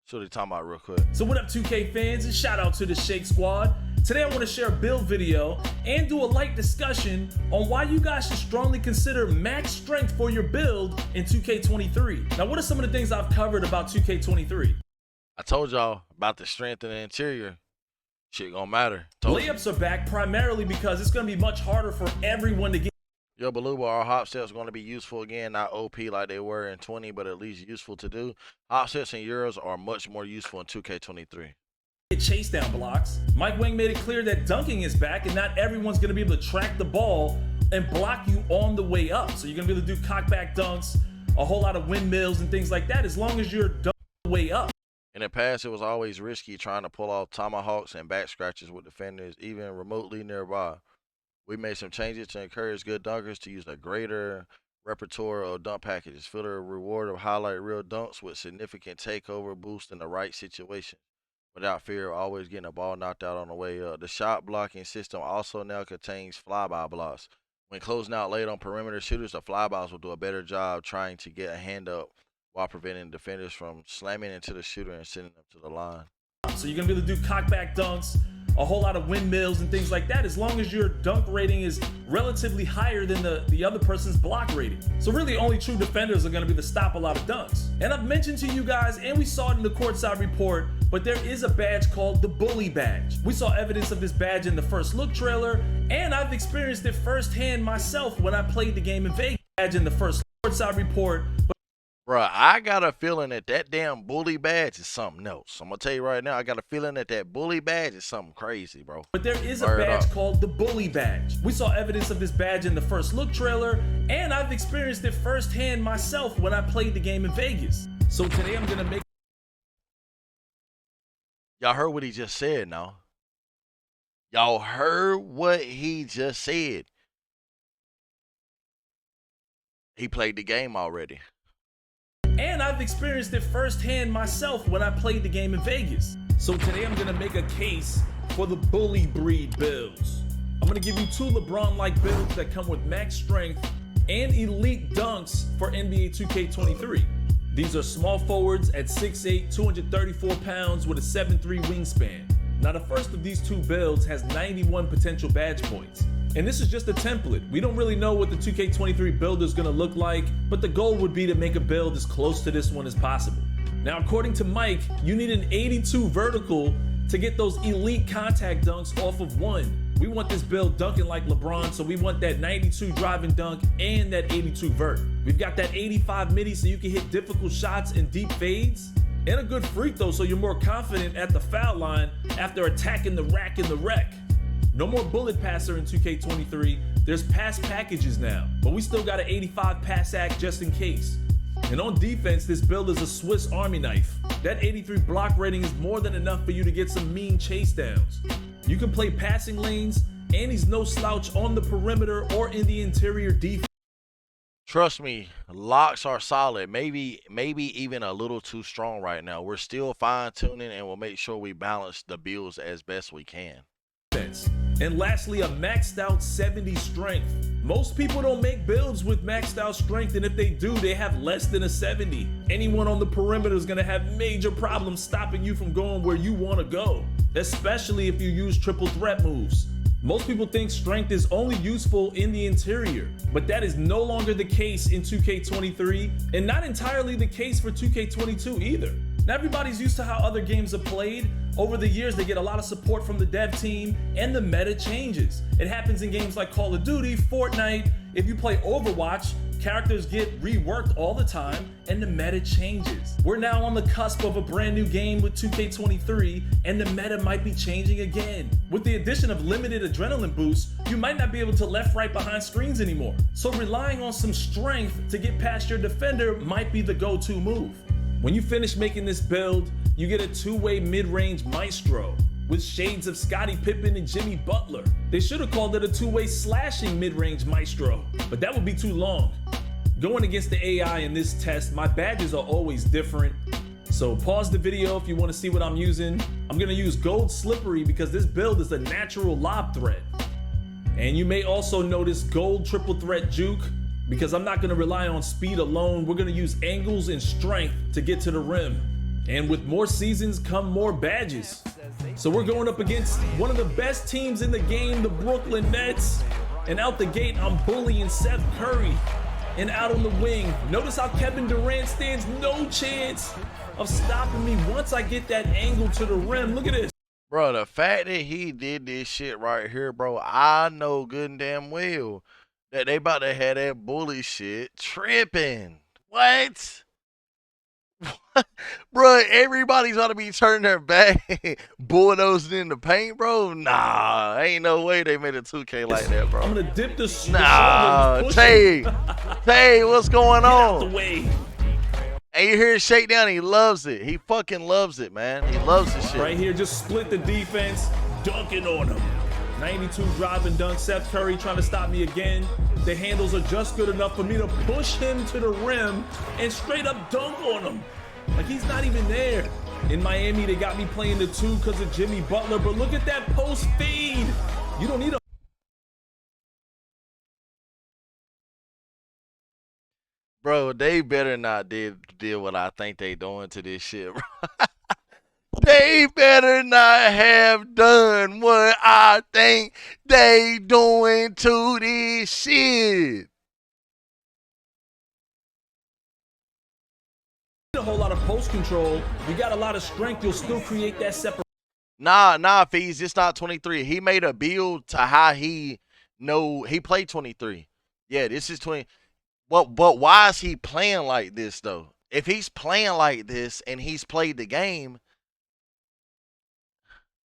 See what they talking about real quick. So what up 2K fans, and shout out to the Shake Squad. Today I want to share a build video and do a light discussion on why you guys should strongly consider max strength for your build in 2K23. Now what are some of the things I've covered about 2K23? I told y'all about the strength in the interior. Shit gonna matter. Layups are back primarily because it's gonna be much harder for everyone to get. Yo, Beluba, our hop steps going to be useful again, not OP like they were in 20, but at least useful to do. Hop steps and Euros are much more useful in 2K23. Chase down blocks. Mike Wang made it clear that dunking is back and not everyone's going to be able to track the ball and block you on the way up. So you're going to be able to do cockback dunks, a whole lot of windmills and things like that as long as you're dunking the way up. In the past, it was always risky trying to pull off tomahawks and back scratches with defenders, even remotely nearby. We made some changes to encourage good dunkers to use a greater repertoire of dunk packages. Feel the reward of highlight real dunks with significant takeover boost in the right situation, without fear of always getting a ball knocked out on the way up. The shot blocking system also now contains flyby blocks. When closing out late on perimeter shooters, the flybys will do a better job trying to get a hand up while preventing defenders from slamming into the shooter and sending them to the line. So you're going to be able to do cockback dunks, a whole lot of windmills and things like that as long as your dunk rating is relatively higher than the other person's block rating. So really only true defenders are going to be able to stop a lot of dunks. And I've mentioned to you guys, and we saw it in the courtside report, but there is a badge called the Bully Badge. We saw evidence of this badge in the first look trailer, and I've experienced it firsthand myself when I played the game in Vegas. Badge in the first courtside report. Bruh, I got a feeling that that damn bully badge is something else. I'm going to tell you right now, I got a feeling that that bully badge is something crazy, bro. But there is a badge called the Bully Badge. We saw evidence of this badge in the first look trailer, and I've experienced it firsthand myself when I played the game in Vegas. So today I'm going to make... Y'all heard what he just said now. Y'all heard what he just said. He played the game already. And I've experienced it firsthand myself when I played the game in Vegas. So today I'm gonna make a case for the bully breed builds. I'm gonna give you two LeBron-like builds that come with max strength and elite dunks for NBA 2K23. These are small forwards at 6'8", 234 pounds with a 7'3" wingspan. Now the first of these two builds has 91 potential badge points. And this is just a template. We don't really know what the 2K23 build is gonna look like, but the goal would be to make a build as close to this one as possible. Now, according to Mike, you need an 82 vertical to get those elite contact dunks off of one. We want this build dunking like LeBron, so we want that 92 driving dunk and that 82 vert. We've got that 85 midi so you can hit difficult shots and deep fades, and a good free throw so you're more confident at the foul line after attacking the rack in the wreck. No more bullet passer in 2K23, there's pass packages now, but we still got an 85 pass act just in case. And on defense, this build is a Swiss Army knife. That 83 block rating is more than enough for you to get some mean chase downs. You can play passing lanes, and he's no slouch on the perimeter or in the interior defense. Trust me, locks are solid, maybe even a little too strong right now. We're still fine-tuning, and we'll make sure we balance the builds as best we can. And lastly, a maxed out 70 strength. Most people don't make builds with maxed out strength, and if they do, they have less than a 70. Anyone on the perimeter is gonna have major problems stopping you from going where you wanna go, especially if you use triple threat moves. Most people think strength is only useful in the interior, but that is no longer the case in 2K23, and not entirely the case for 2K22 either. Now everybody's used to how other games are played. Over the years, they get a lot of support from the dev team, and the meta changes. It happens in games like Call of Duty, Fortnite. If you play Overwatch, characters get reworked all the time, and the meta changes. We're now on the cusp of a brand new game with 2K23, and the meta might be changing again. With the addition of limited adrenaline boosts, you might not be able to left-right behind screens anymore. So relying on some strength to get past your defender might be the go-to move. When you finish making this build, you get a two-way mid-range maestro with shades of Scottie Pippen and Jimmy Butler. They should have called it a two-way slashing mid-range maestro, but that would be too long. Going against the AI in this test, my badges are always different. So pause the video if you want to see what I'm using. I'm gonna use gold slippery because this build is a natural lob threat. And you may also notice gold triple threat juke because I'm not gonna rely on speed alone. We're gonna use angles and strength to get to the rim. And with more seasons come more badges. So we're going up against one of the best teams in the game, the Brooklyn Nets. And out the gate, I'm bullying Seth Curry. And out on the wing, notice how Kevin Durant stands no chance of stopping me once I get that angle to the rim. Look at this. Bro, the fact that he did this shit right here, bro, I know good and damn well that they about to have that bully shit tripping. What? Bro, everybody's ought to be turning their back, bulldozing in the paint, bro. Nah, ain't no way they made a 2K like that, bro. I'm gonna dip the nah, Tay, what's going on? Get out the way. And you hear his shakedown, he loves it. He fucking loves it, man. He loves this shit. Right here, just split the defense, dunking on him. 92 drive and dunk. Seth Curry trying to stop me again. The handles are just good enough for me to push him to the rim and straight up dunk on him. Like he's not even there. In Miami, they got me playing the 2 because of Jimmy Butler, but look at that post fade. You don't need a Bro, they better not did what I think they doing to this shit, bro. They better not have done what I think they doing to this shit. a whole lot of post control. You got a lot of strength. You'll still create that separation. Nah, Fees. It's not 23. He made a build to how he played 23. Yeah, this is 20. But why is he playing like this though? If he's playing like this and he's played the game,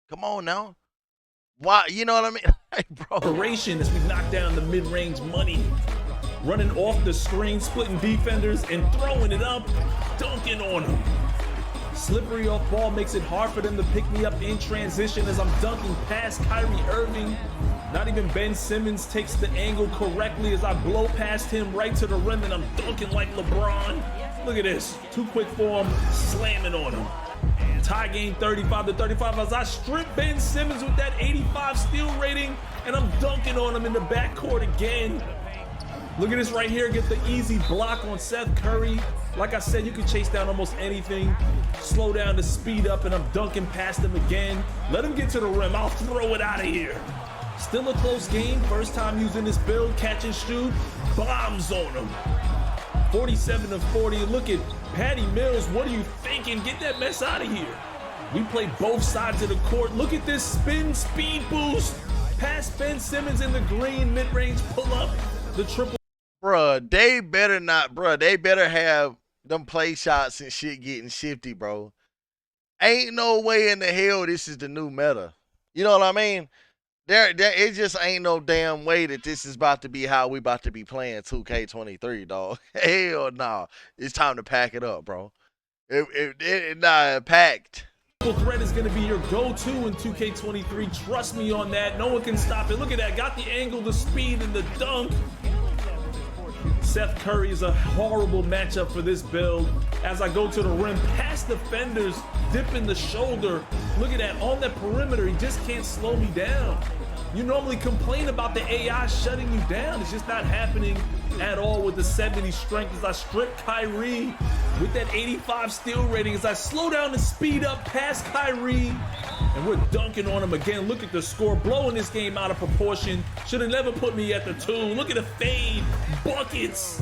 come on now. Why? You know what I mean? Hey, bro. Separation as we knock down the mid-range money. Running off the screen, splitting defenders, and throwing it up, dunking on them. Slippery off ball makes it hard for them to pick me up in transition as I'm dunking past Kyrie Irving. Not even Ben Simmons takes the angle correctly as I blow past him right to the rim and I'm dunking like LeBron. Look at this, too quick for him, slamming on him. Tie game 35-35 as I strip Ben Simmons with that 85 steal rating and I'm dunking on him in the backcourt again. Look at this right here, get the easy block on Seth Curry. Like I said, you can chase down almost anything. Slow down to speed up and I'm dunking past him again. Let him get to the rim, I'll throw it out of here. Still a close game, first time using this build, catch and shoot, bombs on him. 47 of 40, look at Patty Mills, what are you thinking? Get that mess out of here. We play both sides of the court. Look at this spin speed boost. Past Ben Simmons in the green, mid-range pull up, the triple. Bruh, they better not, they better have them play shots and shit getting shifty, bro. Ain't no way in the hell this is the new meta. You know what I mean? It just ain't no damn way that this is about to be how we about to be playing 2K23, dog. Hell nah. It's time to pack it up, bro. Packed. Threat is going to be your go-to in 2K23. Trust me on that. No one can stop it. Look at that. Got the angle, the speed, and the dunk. Seth Curry is a horrible matchup for this build. As I go to the rim, past defenders, dipping the shoulder. Look at that. On the perimeter, he just can't slow me down. You normally complain about the AI shutting you down. It's just not happening at all with the 70 strength as I strip Kyrie with that 85 steal rating as I slow down and speed up past Kyrie. And we're dunking on him again. Look at the score, blowing this game out of proportion. Should have never put me at the 2. Look at the fade, buckets.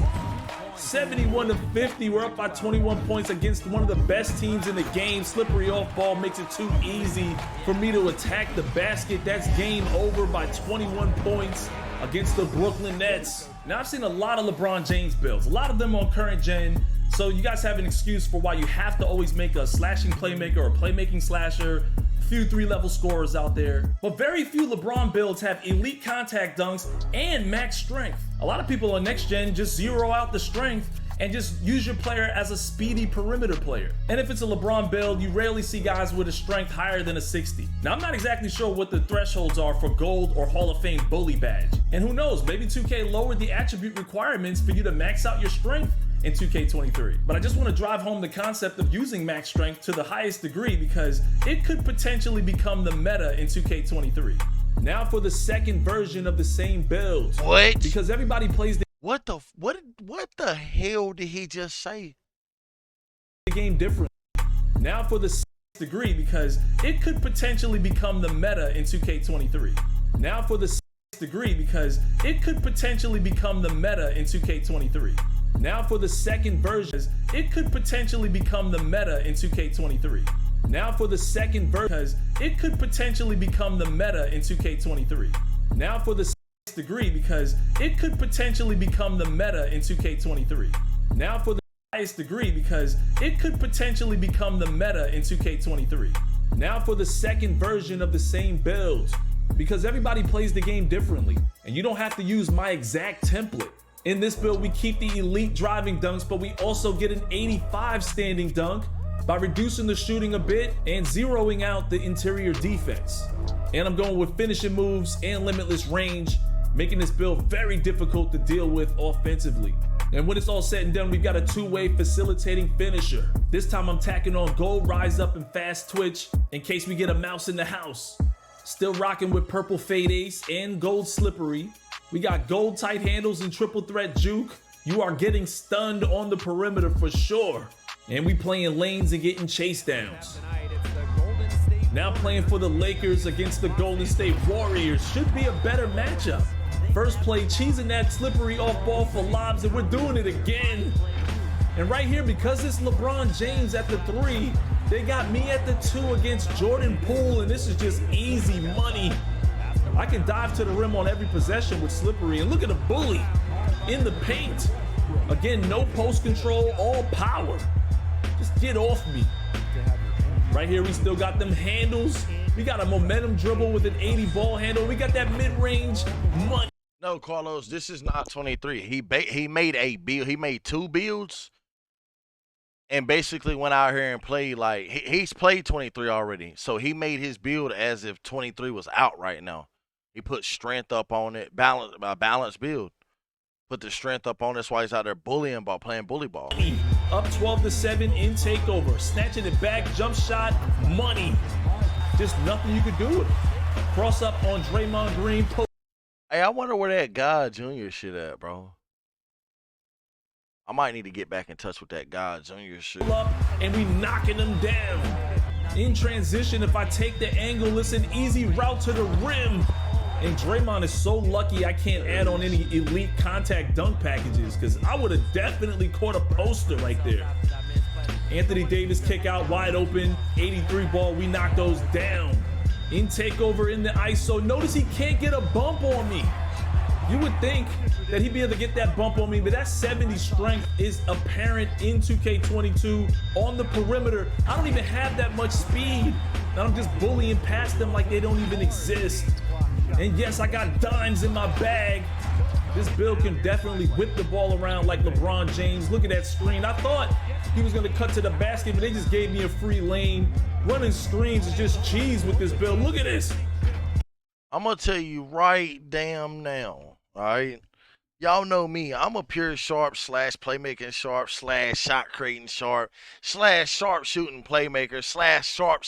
71-50, we're up by 21 points against one of the best teams in the game. Slippery off ball makes it too easy for me to attack the basket. That's game over by 21 points against the Brooklyn Nets. Now I've seen a lot of LeBron James builds, a lot of them on current gen. So you guys have an excuse for why you have to always make a slashing playmaker or playmaking slasher. Few 3-level scorers out there, but very few LeBron builds have elite contact dunks and max strength. A lot of people on next gen just zero out the strength and just use your player as a speedy perimeter player. And if it's a LeBron build, you rarely see guys with a strength higher than a 60. Now I'm not exactly sure what the thresholds are for gold or Hall of Fame bully badge. And who knows, maybe 2K lowered the attribute requirements for you to max out your strength in 2K23. But I just want to drive home the concept of using max strength to the highest degree because it could potentially become the meta in 2K23. Now for the second version of the same build. What? Because everybody plays the What the hell did he just say? game different. Now for the degree, because it could potentially become the meta in 2K23. Now for the degree, because it could potentially become the meta in 2K23. Now for the second version, it could potentially become the meta in 2K23. Now for the second version, because it could potentially become the meta in 2K23. Now for the degree, because it could potentially become the meta in 2K23. Now for the highest degree, because it could potentially become the meta in 2K23. Now for the second version of the same build, because everybody plays the game differently, and you don't have to use my exact template. In this build, we keep the elite driving dunks, but we also get an 85 standing dunk by reducing the shooting a bit and zeroing out the interior defense. And I'm going with finishing moves and limitless range, making this build very difficult to deal with offensively. And when it's all said and done, we've got a two-way facilitating finisher. This time I'm tacking on gold rise up and fast twitch in case we get a mouse in the house. Still rocking with purple fade ace and gold slippery. We got gold tight handles and triple threat juke. You are getting stunned on the perimeter for sure. And we playing lanes and getting chase downs. Now playing for the Lakers against the Golden State Warriors. Should be a better matchup. First play, cheesing that slippery off ball for lobs, and we're doing it again. And right here, because it's LeBron James at the 3, they got me at the 2 against Jordan Poole, and this is just easy money. I can dive to the rim on every possession with slippery, and look at the bully in the paint. Again, no post control, all power. Just get off me. Right here, we still got them handles. We got a momentum dribble with an 80 ball handle. We got that mid-range money. No, Carlos, this is not 23. He made a build. He made 2 builds, and basically went out here and played like he's played 23 already. So he made his build as if 23 was out right now. He put strength up on it, balanced build. Put the strength up on it. That's why he's out there bullying ball, playing bully ball. Up 12-7 in takeover, snatching it back, jump shot, money. Just nothing you could do with it. Cross up on Draymond Green. Hey, I wonder where that God Jr. shit at, bro. I might need to get back in touch with that God Jr. shit. Up and we knocking them down. In transition, if I take the angle, it's an easy route to the rim. And Draymond is so lucky I can't add on any elite contact dunk packages, because I would have definitely caught a poster right there. Anthony Davis kick out wide open, 83 ball, we knock those down. In takeover in the ISO, notice he can't get a bump on me. You would think that he'd be able to get that bump on me, but that 70 strength is apparent in 2K22 on the perimeter. I don't even have that much speed, and I'm just bullying past them like they don't even exist. And yes, I got dimes in my bag. This build can definitely whip the ball around like LeBron James. Look at that screen. I thought he was gonna cut to the basket, but they just gave me a free lane. Running screens is just cheese with this build. Look at this. I'm gonna tell you right damn now, all right? Y'all know me. I'm a pure sharp / playmaking sharp / shot creating sharp / sharp shooting playmaker / sharp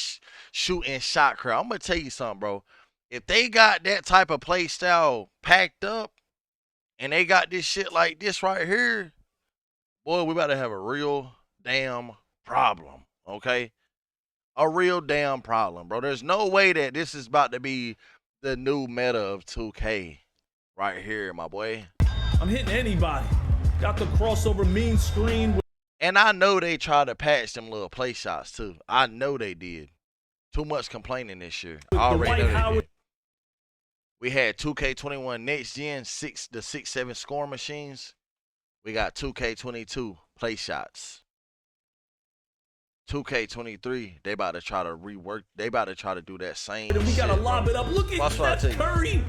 shooting shot creator. I'm gonna tell you something, bro. If they got that type of play style packed up and they got this shit like this right here, boy, we about to have a real damn problem, okay? A real damn problem, bro. There's no way that this is about to be the new meta of 2K right here, my boy. I'm hitting anybody. Got the crossover mean screen. And I know they tried to patch them little play shots too. I know they did. Too much complaining this year. I already know they did. We had 2K21 next gen, the 6-7 scoring machines. We got 2K22 play shots. 2K23, they about to try to rework. They about to try to do that same shit. We gotta lob it up. Look at that Curry.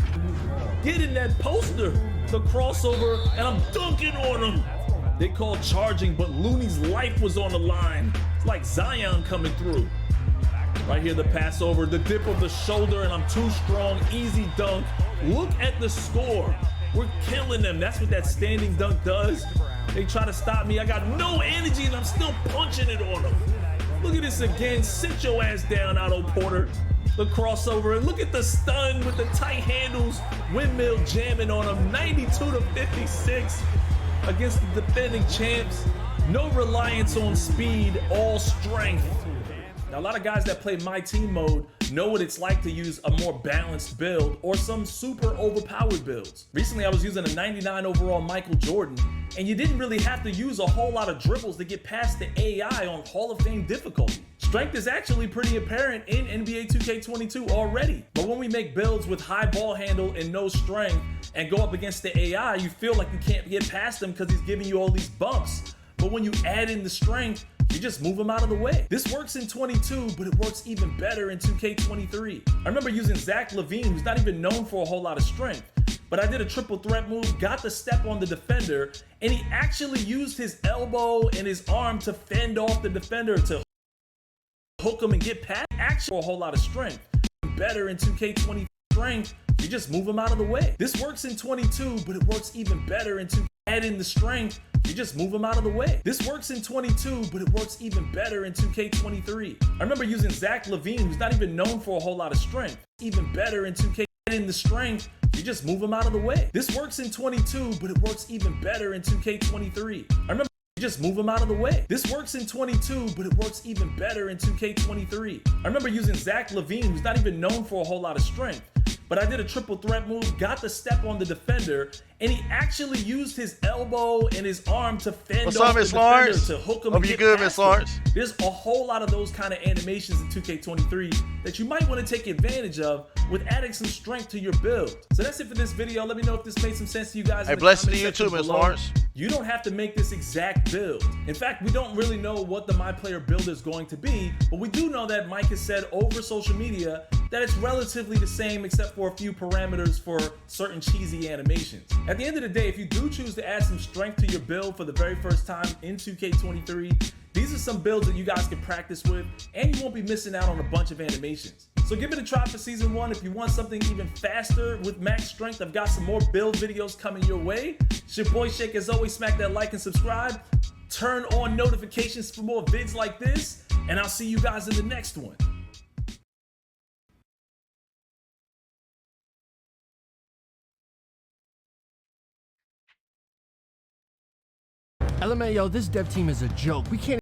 Get in that poster. The crossover, and I'm dunking on him. They call charging, but Looney's life was on the line. It's like Zion coming through. Right here, the pass over, the dip of the shoulder, and I'm too strong. Easy dunk. Look at the score. We're killing them. That's what that standing dunk does. They try to stop me. I got no energy, and I'm still punching it on them. Look at this again. Sit your ass down, Otto Porter. The crossover, and look at the stun with the tight handles. Windmill jamming on them. 92-56 against the defending champs. No reliance on speed, all strength. Now, a lot of guys that play My Team mode know what it's like to use a more balanced build or some super overpowered builds. Recently, I was using a 99 overall Michael Jordan, and you didn't really have to use a whole lot of dribbles to get past the AI on Hall of Fame difficulty. Strength is actually pretty apparent in NBA 2K22 already, but when we make builds with high ball handle and no strength and go up against the AI, you feel like you can't get past him because he's giving you all these bumps. But when you add in the strength, you just move them out of the way. This works in 22, but it works even better in 2K23. I remember using Zach LaVine, who's not even known for a whole lot of strength, but I did a triple threat move, got the step on the defender, and he actually used his elbow and his arm to fend off the defender to hook him and get past. Actually, a whole lot of strength. Better in 2K20 strength, you just move them out of the way. This works in 22, but it works even better in 2K. Add in the strength, you just move them out of the way. This works in 22, but it works even better in 2K23. I remember using Zach LaVine, who's not even known for a whole lot of strength. Even better in 2K. Add in the strength, you just move them out of the way. This works in 22, but it works even better in 2K23. I remember just move them out of the way. This works in 22, but it works even better in 2K23. I remember using Zach LaVine, who's not even known for a whole lot of strength, but I did a triple threat move, got the step on the defender, and he actually used his elbow and his arm to fend off the defender to hook him and get past him. There's a whole lot of those kind of animations in 2K23 that you might want to take advantage of with adding some strength to your build. So that's it for this video. Let me know if this made some sense to you guys. Hey, blessings to you too, Miss Lawrence. You don't have to make this exact build. In fact, we don't really know what the My Player build is going to be, but we do know that Mike has said over social media that it's relatively the same except for a few parameters for certain cheesy animations. At the end of the day, if you do choose to add some strength to your build for the very first time in 2K23, these are some builds that you guys can practice with, and you won't be missing out on a bunch of animations. So give it a try for season 1. If you want something even faster with max strength, I've got some more build videos coming your way. It's your boy Shake. As always, smack that like and subscribe. Turn on notifications for more vids like this, and I'll see you guys in the next one. LMAO, this dev team is a joke. We can't